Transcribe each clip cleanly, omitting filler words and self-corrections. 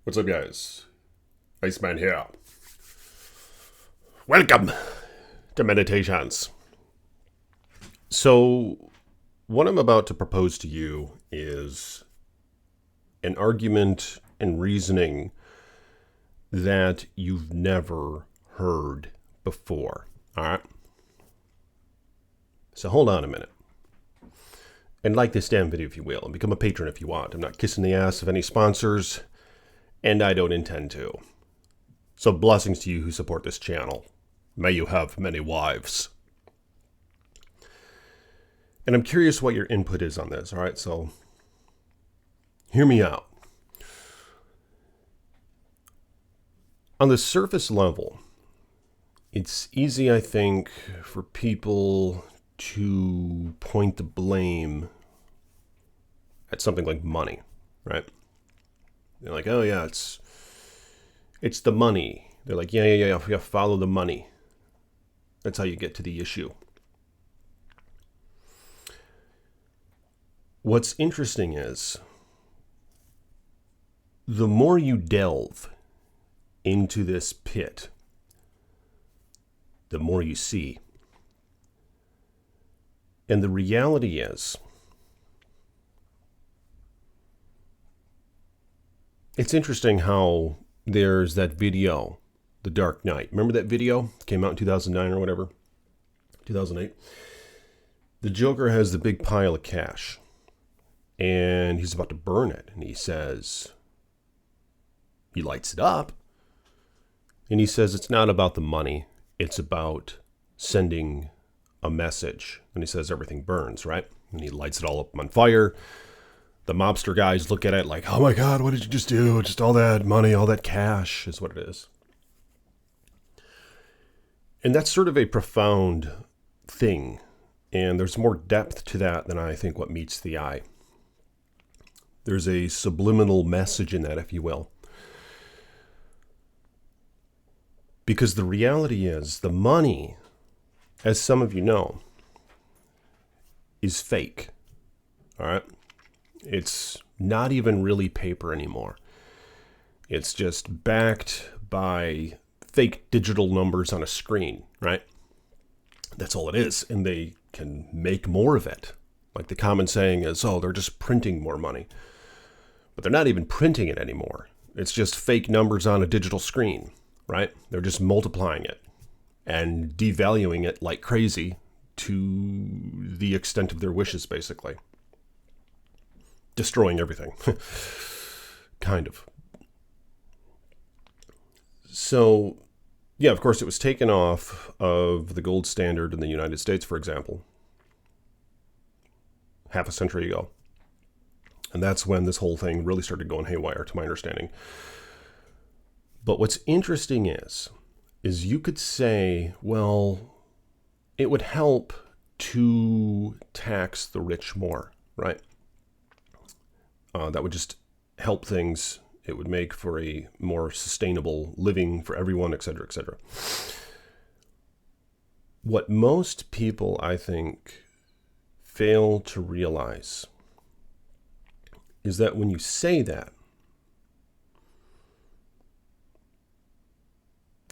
What's up, guys? Iceman here. Welcome to Meditations. So, what I'm about to propose to you is an argument and reasoning that you've never heard before. All right? So, hold on a minute. And like this damn video if you will, and become a patron if you want. I'm not kissing the ass of any sponsors, and I don't intend to. So blessings to you who support this channel. May you have many wives. And I'm curious what your input is on this, all right? So hear me out. On the surface level, it's easy, I think, for people to point the blame at something like money, right? They're like, oh yeah, it's the money. They're like, yeah, follow the money. That's how you get to the issue. What's interesting is, the more you delve into this pit, the more you see. And the reality is, it's interesting how there's that video, The Dark Knight. Remember that video? It came out in 2009 or whatever? 2008. The Joker has the big pile of cash. And he's about to burn it. And he says, he lights it up. And he says, it's not about the money. It's about sending a message. And he says everything burns, right? And he lights it all up on fire. The mobster guys look at it like, oh my God, what did you just do? Just all that money, all that cash is what it is. And that's sort of a profound thing. And there's more depth to that than I think what meets the eye. There's a subliminal message in that, if you will. Because the reality is, the money, as some of you know, is fake. All right? It's not even really paper anymore. It's just backed by fake digital numbers on a screen, right? That's all it is. And they can make more of it. Like the common saying is, oh, they're just printing more money. But they're not even printing it anymore. It's just fake numbers on a digital screen, right? They're just multiplying it and devaluing it like crazy to the extent of their wishes, basically. Destroying everything. Kind of. So, yeah, of course, it was taken off of the gold standard in the United States, for example, half a century ago. And that's when this whole thing really started going haywire, to my understanding. But what's interesting is you could say, well, it would help to tax the rich more, right? That would just help things. It would make for a more sustainable living for everyone, et cetera, et cetera. What most people, I think, fail to realize is that when you say that,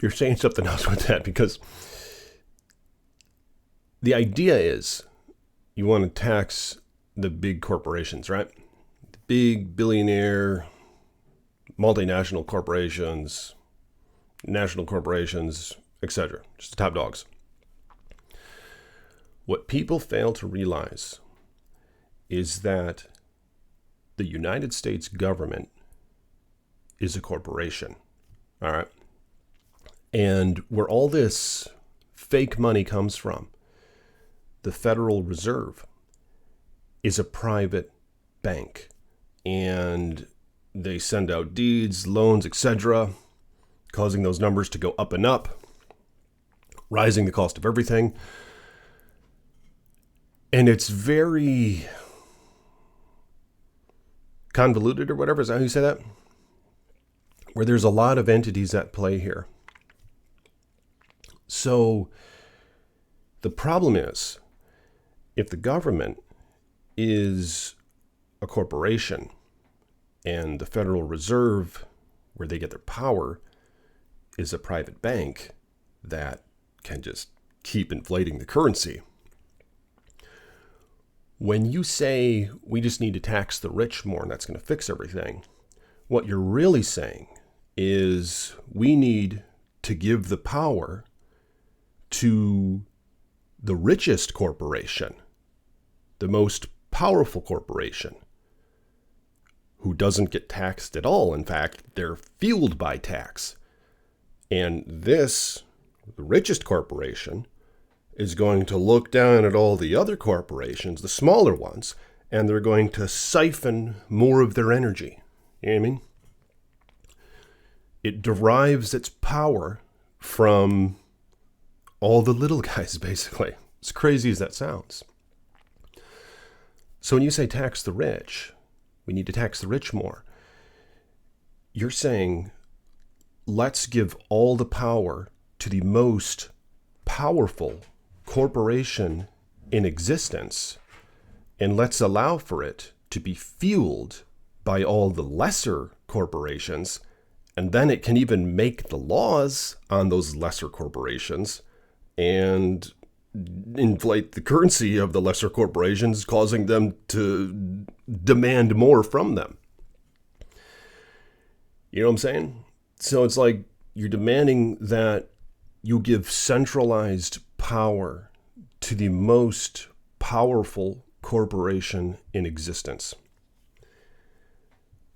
you're saying something else with that, because the idea is you want to tax the big corporations, right? Big billionaire, multinational corporations, national corporations, etc. Just the top dogs. What people fail to realize is that the United States government is a corporation. All right. And where all this fake money comes from, the Federal Reserve is a private bank. And they send out deeds, loans, etc., causing those numbers to go up and up, rising the cost of everything. And it's very convoluted, or whatever. Is that how you say that? Where there's a lot of entities at play here. So the problem is, if the government is a corporation and the Federal Reserve where they get their power is a private bank that can just keep inflating the currency. When you say we just need to tax the rich more and that's going to fix everything, what you're really saying is we need to give the power to the richest corporation, the most powerful corporation, who doesn't get taxed at all. In fact, they're fueled by tax. And this, the richest corporation, is going to look down at all the other corporations, the smaller ones, and they're going to siphon more of their energy. You know what I mean? It derives its power from all the little guys, basically. As crazy as that sounds. So when you say tax the rich, we need to tax the rich more, you're saying, let's give all the power to the most powerful corporation in existence, and let's allow for it to be fueled by all the lesser corporations, and then it can even make the laws on those lesser corporations and inflate the currency of the lesser corporations, causing them to demand more from them. You know what I'm saying? So it's like you're demanding that you give centralized power to the most powerful corporation in existence.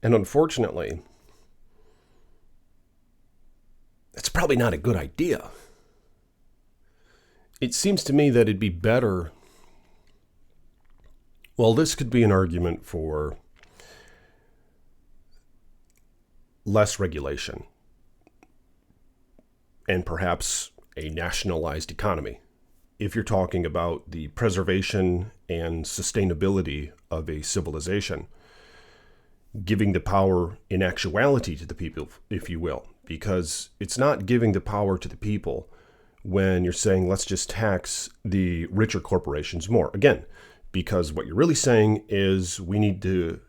And unfortunately, that's probably not a good idea. It seems to me that it'd be better. Well, this could be an argument for less regulation and perhaps a nationalized economy, if you're talking about the preservation and sustainability of a civilization, giving the power in actuality to the people, if you will, because it's not giving the power to the people when you're saying, let's just tax the richer corporations more. Again, because what you're really saying is we need to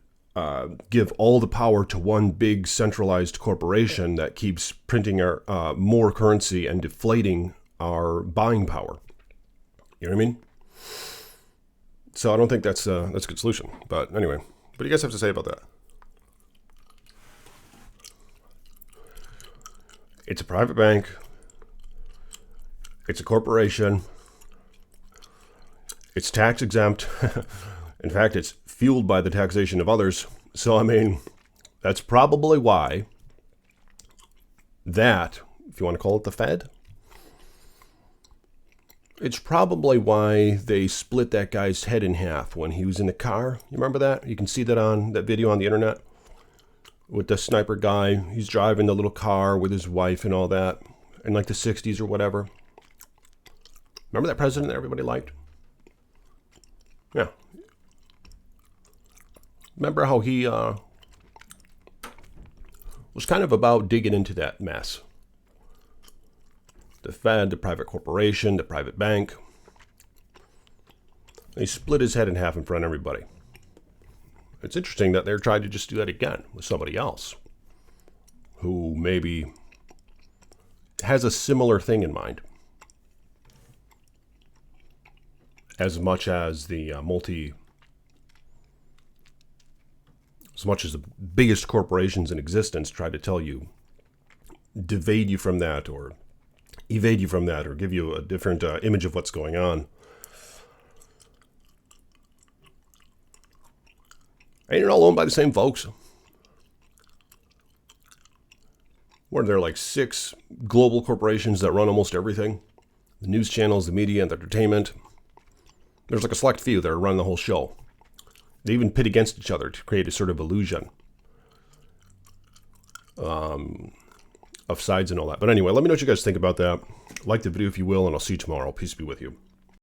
give all the power to one big centralized corporation that keeps printing our more currency and deflating our buying power. You know what I mean? So I don't think that's a good solution. But anyway, what do you guys have to say about that? It's a private bank. It's a corporation. It's tax exempt. In fact, it's fueled by the taxation of others. So, I mean, that's probably why that, if you want to call it the Fed, it's probably why they split that guy's head in half when he was in the car. You remember that? You can see that on that video on the internet with the sniper guy. He's driving the little car with his wife and all that in like the 60s or whatever. Remember that president that everybody liked? Yeah. Remember how he was kind of about digging into that mess? The Fed, the private corporation, the private bank. He split his head in half in front of everybody. It's interesting that they're trying to just do that again with somebody else who maybe has a similar thing in mind. As much as the biggest corporations in existence try to tell you, evade you from that, or evade you from that, or give you a different image of what's going on. Ain't it all owned by the same folks? What are there, like 6 global corporations that run almost everything? The news channels, the media, and the entertainment. There's like a select few that are running the whole show. They even pit against each other to create a sort of illusion of sides and all that. But anyway, let me know what you guys think about that. Like the video if you will, and I'll see you tomorrow. Peace be with you.